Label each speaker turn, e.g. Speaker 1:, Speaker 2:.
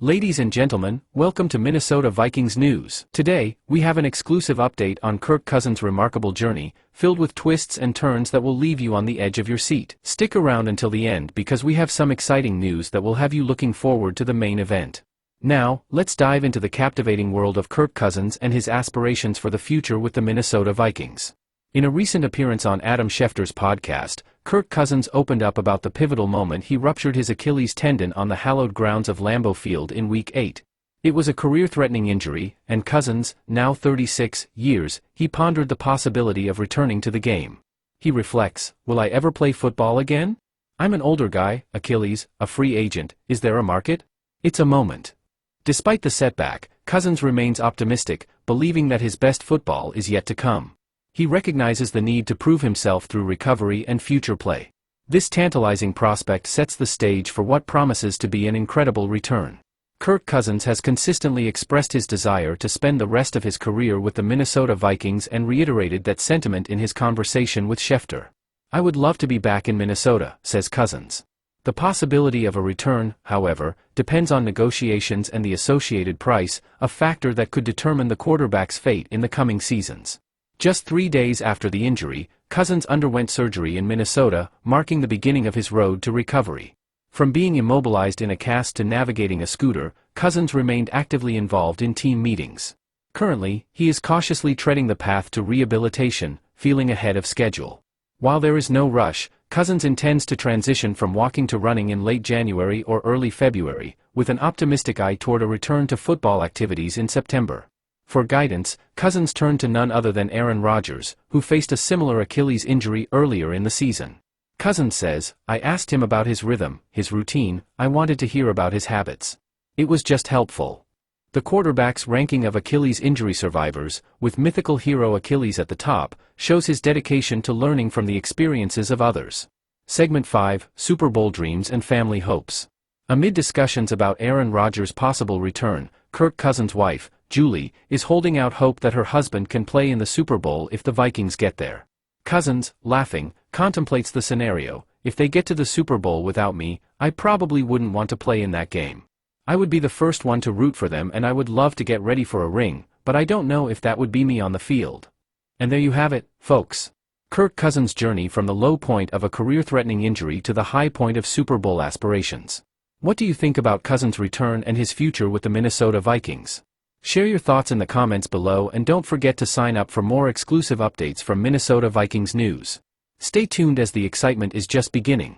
Speaker 1: Ladies and gentlemen, welcome to Minnesota Vikings News. Today, we have an exclusive update on Kirk Cousins' remarkable journey, filled with twists and turns that will leave you on the edge of your seat. Stick around until the end because we have some exciting news that will have you looking forward to the main event. Now, let's dive into the captivating world of Kirk Cousins and his aspirations for the future with the Minnesota Vikings. In a recent appearance on Adam Schefter's podcast, Kirk Cousins opened up about the pivotal moment he ruptured his Achilles tendon on the hallowed grounds of Lambeau Field in Week 8. It was a career-threatening injury, and Cousins, now 36 years, he pondered the possibility of returning to the game. He reflects, "Will I ever play football again? I'm an older guy, Achilles, a free agent, is there a market? It's a moment." Despite the setback, Cousins remains optimistic, believing that his best football is yet to come. He recognizes the need to prove himself through recovery and future play. This tantalizing prospect sets the stage for what promises to be an incredible return. Kirk Cousins has consistently expressed his desire to spend the rest of his career with the Minnesota Vikings and reiterated that sentiment in his conversation with Schefter. "I would love to be back in Minnesota," says Cousins. The possibility of a return, however, depends on negotiations and the associated price, a factor that could determine the quarterback's fate in the coming seasons. Just 3 days after the injury, Cousins underwent surgery in Minnesota, marking the beginning of his road to recovery. From being immobilized in a cast to navigating a scooter, Cousins remained actively involved in team meetings. Currently, he is cautiously treading the path to rehabilitation, feeling ahead of schedule. While there is no rush, Cousins intends to transition from walking to running in late January or early February, with an optimistic eye toward a return to football activities in September. For guidance, Cousins turned to none other than Aaron Rodgers, who faced a similar Achilles injury earlier in the season. Cousins says, "I asked him about his rhythm, his routine, I wanted to hear about his habits. It was just helpful." The quarterback's ranking of Achilles injury survivors, with mythical hero Achilles at the top, shows his dedication to learning from the experiences of others. Segment 5, Super Bowl Dreams and Family Hopes. Amid discussions about Aaron Rodgers' possible return, Kirk Cousins' wife, Julie, is holding out hope that her husband can play in the Super Bowl if the Vikings get there. Cousins, laughing, contemplates the scenario: "If they get to the Super Bowl without me, I probably wouldn't want to play in that game. I would be the first one to root for them and I would love to get ready for a ring, but I don't know if that would be me on the field." And there you have it, folks. Kirk Cousins' journey from the low point of a career-threatening injury to the high point of Super Bowl aspirations. What do you think about Cousins' return and his future with the Minnesota Vikings? Share your thoughts in the comments below and don't forget to sign up for more exclusive updates from Minnesota Vikings News. Stay tuned as the excitement is just beginning.